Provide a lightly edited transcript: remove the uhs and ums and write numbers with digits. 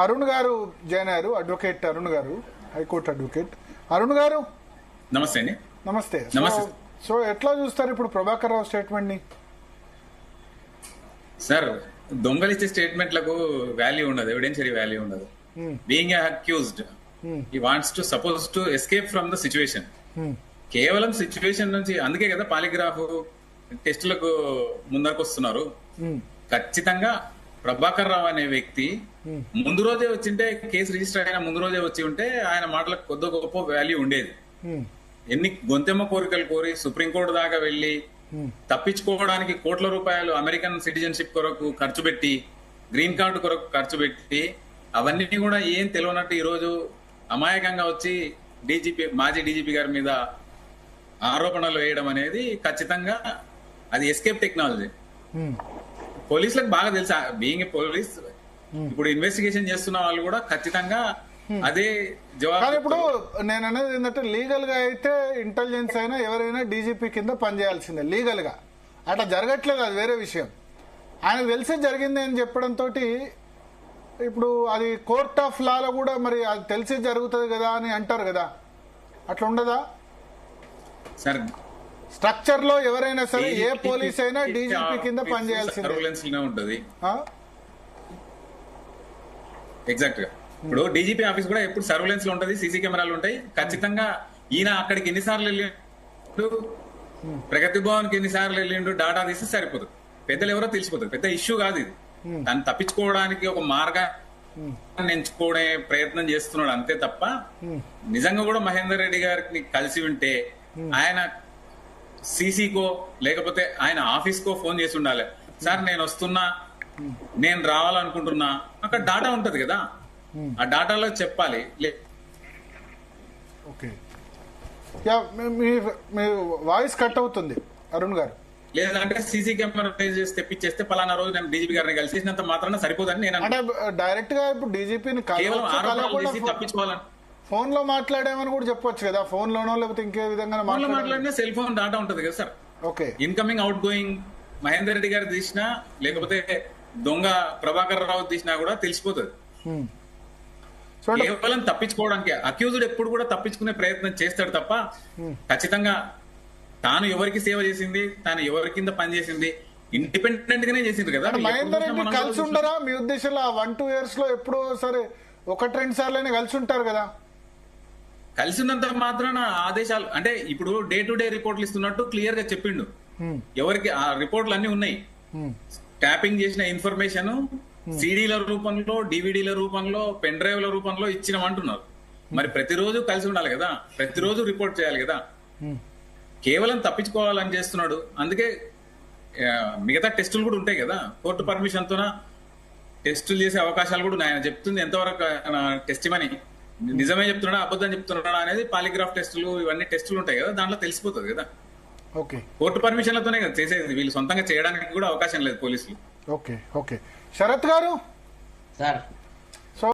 అరుణ్ గారు జాయిన్ అయ్యారు. అడ్వకేట్ అరుణ్ గారు, హైకోర్టు అడ్వకేట్. అరుణ్ గారు నమస్తే అండి. నమస్తే. నమస్తే. సో ఎట్లా చూస్తారు ఇప్పుడు ప్రభాకర్ రావు స్టేట్మెంట్ ని? సార్, దొంగలిచ్చే స్టేట్మెంట్లకు వాల్యూ ఉండదు, ఎవిడెన్షియరీ వాల్యూ ఉండదు. Being accused, he wants to suppose to escape from the situation. కేవలం సిచ్యువేషన్ నుంచి, అందుకే కదా పాలిగ్రాఫ్ టెస్టులకు ముందరకు వస్తున్నారు. ఖచ్చితంగా ప్రభాకర్ రావు అనే వ్యక్తి ముందు రోజే వచ్చింటే, కేసు రిజిస్టర్ అయిన ముందు రోజే వచ్చి ఉంటే ఆయన మాటలకు కొద్ది గొప్ప వాల్యూ ఉండేది. ఎన్ని గొంతెమ్మ కోరికలు కోరి సుప్రీంకోర్టు దాకా వెళ్లి తప్పించుకోవడానికి కోట్ల రూపాయలు అమెరికన్ సిటిజన్షిప్ కొరకు ఖర్చు పెట్టి, గ్రీన్ కార్డు కొరకు ఖర్చు పెట్టి, అవన్నీ కూడా ఏం తెలియనట్టు ఈ రోజు అమాయకంగా వచ్చి మాజీ డీజీపీ గారి మీద ఆరోపణలు వేయడం అనేది ఖచ్చితంగా అది ఎస్కేప్ టెక్నాలజీ. పోలీసులకు బాగా తెలుసా, బీయింగ్ పోలీస్ ఇప్పుడు ఇన్వెస్టిగేషన్ చేస్తున్న వాళ్ళు కూడా ఖచ్చితంగా అదే జవాబు. ఇప్పుడు నేను అనేది ఏంటంటే, లీగల్ గా అయితే ఇంటెలిజెన్స్ అయినా ఎవరైనా డీజీపీ కింద పనిచేయాల్సిందే లీగల్ గా. అట్లా జరగట్లేదు, అది వేరే విషయం. ఆయనకు తెలిసే జరిగింది అని చెప్పడంతో ఇప్పుడు అది కోర్ట్ ఆఫ్ లాలో కూడా మరి అది తెలిసే జరుగుతుంది కదా అని అంటారు కదా, అట్లా ఉండదా? సార్, స్ట్రక్చర్ లో ఎవరైనా సరే ఏ పోలీస్ అయినా డీజీపీ కింద పనిచేయాల్సిందే ఉంటది. ఎగ్జాక్ట్ గా ఇప్పుడు డీజీపీ ఆఫీస్ కూడా ఎప్పుడు సర్వేలెన్స్ లో ఉంటది, సీసీ కెమెరాలు ఉంటాయి. ఖచ్చితంగా ఈయన అక్కడికి ఎన్నిసార్లు వెళ్ళిండు, ప్రగతి భవన్ కి ఎన్నిసార్లు వెళ్ళిండు, డాటా తీసి సరిపోతుంది. పెద్దలు ఎవరో తెలిసిపోతుంది, పెద్ద ఇష్యూ కాదు ఇది. దాన్ని తప్పించుకోవడానికి ఒక మార్గాన్ని ఎంచుకోవడే ప్రయత్నం చేస్తున్నాడు అంతే తప్ప, నిజంగా కూడా మహేందర్ రెడ్డి గారికి కలిసి ఉంటే ఆయన సీసీకో లేకపోతే ఆయన ఆఫీస్ కో ఫోన్ చేసి ఉండాలి. సార్ నేను వస్తున్నా, నేను రావాలనుకుంటున్నా, అక్కడ డాటా ఉంటది కదా, ఆ డాటాలో చెప్పాలి. ఓకే, మీ వాయిస్ కట్ అవుతుంది అరుణ్ గారు. లేదంటే సీసీ కెమెరా తెప్పించేస్తే పలానా రోజు నేను డీజీపీ గారిని కలిసేసినంత మాత్రాన సరిపోదని నేను అంటే డైరెక్ట్ గా ఇప్పుడు డీజీపీని కేవలం ఆరోపణలు చేసి తప్పించుకోవాలని ఫోన్ లో మాట్లాడామని కూడా చెప్పొచ్చు కదా, ఫోన్ లోనో లేకపోతే ఇంకే విధంగా మాట్లాడినా సెల్ ఫోన్ డాటా ఉంటది కదా sir. Okay, incoming out going Mahender Reddy గారు తీసినా లేకపోతే దొంగ ప్రభాకర్ రావు తీసినా కూడా తెలిసిపోతుంది. కేవలం తప్పించుకోవడానికి అక్యూజ్డ్ ఎప్పుడు కూడా తప్పించుకునే ప్రయత్నం చేస్తాడు తప్ప, ఖచ్చితంగా తాను ఎవరికి సేవ చేసింది, తాను ఎవరి కింద పనిచేసింది ఇండిపెండెంట్ గానే చేసింది కదా. మహేందర్ రెడ్డి కలిసి ఉండరా మీ ఉద్దేశంలో? 1-2 years లో ఎప్పుడో సరే 1-2 సార్లు కలిసి ఉంటారు కదా. కలిసి ఉన్నంత మాత్రాన ఆదేశాలు అంటే ఇప్పుడు డే టు డే రిపోర్ట్లు ఇస్తున్నట్టు క్లియర్ గా చెప్పిండు. ఎవరికి ఆ రిపోర్ట్లు అన్ని ఉన్నాయి. ట్యాపింగ్ చేసిన ఇన్ఫర్మేషన్ సిడీల రూపంలో, డివిడీల రూపంలో, పెన్ డ్రైవ్ల రూపంలో ఇచ్చినమంటున్నారు. మరి ప్రతిరోజు కలిసి ఉండాలి కదా, ప్రతిరోజు రిపోర్ట్ చేయాలి కదా. కేవలం తప్పించుకోవాలని చేస్తున్నాడు. అందుకే మిగతా టెస్టులు కూడా ఉంటాయి కదా, కోర్టు పర్మిషన్ తోన టెస్టులు చేసే అవకాశాలు కూడా ఆయన చెప్తుంది. ఎంతవరకు టెస్ట్ ఇవ్వని నిజమే చెప్తున్నాడా అబద్ధం చెప్తున్నాడా అనేది పాలిగ్రాఫ్ టెస్టులు ఇవన్నీ టెస్టులు ఉంటాయి కదా, దాంట్లో తెలిసిపోతుంది కదా. ఓకే, కోర్టు పర్మిషన్లతోనే కదా చేసేది, వీళ్ళు సొంతంగా చేయడానికి కూడా అవకాశం లేదు పోలీసులు. ఓకే ఓకే, శరత్ గారు. సార్